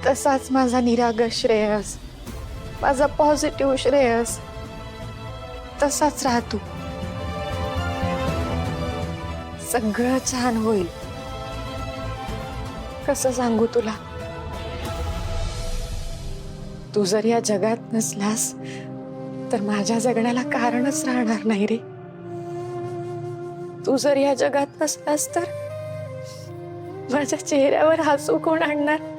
तसाच माझा निरागस श्रेयस, माझा पॉझिटिव्ह श्रेयस तसाच राहतो. सगळं छान होईल. कसं सांगू तुला, तू जर या जगात नसलास तर माझ्या जगण्याला कारणच राहणार नाही रे. तू जर या जगात नसलास तर माझ्या चेहऱ्यावर हसू कोण आणणार?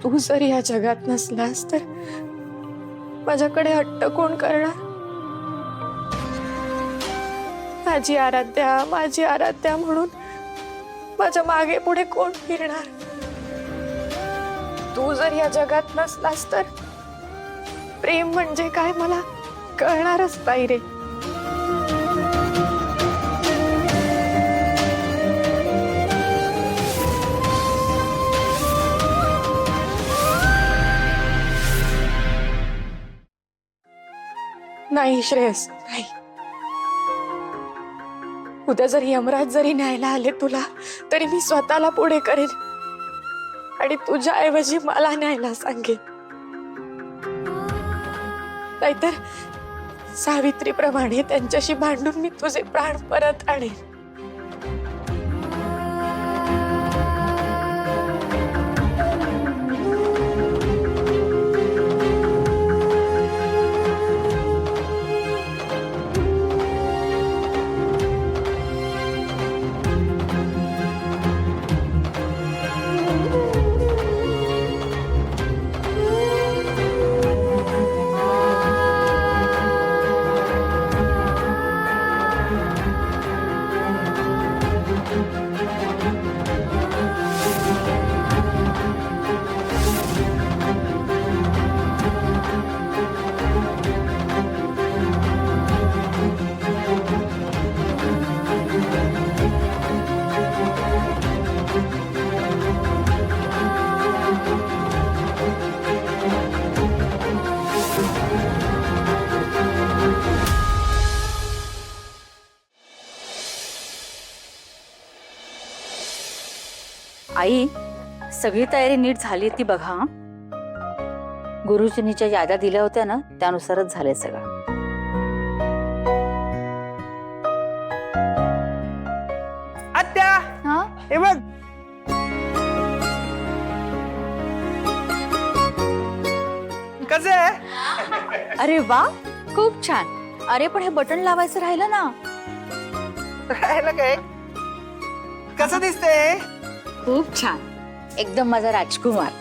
तू जर या जगात नसलास तर माझ्याकडे हट्ट कोण करणार? माझी आराध्या म्हणून माझ्या मागे पुढे कोण फिरणार? तू जर या जगात नसलास तर प्रेम म्हणजे काय मला कळणारच नाही रे. नाही श्रेयस, नाही. उद्या जरी यमराज जरी न्यायला आले तुला तरी मी स्वतःला पुढे करेन आणि तुझ्या ऐवजी मला न्यायला सांगेन. नाहीतर सावित्रीप्रमाणे त्यांच्याशी भांडून मी तुझे प्राण परत आणेन. आई, सगळी तयारी नीट झाली ती बघा. हं? गुरुजींच्या याद्या दिल्या होत्या ना, त्यानुसारच झालंय सगळं. आत्या, हा? हे बघ. कसं आहे? अरे वा, खूप छान. अरे पण हे बटन लावायचं राहिलं ना. राहिलं काय? कसं दिसतंय? खूप छान, एकदम माझा राजकुमार.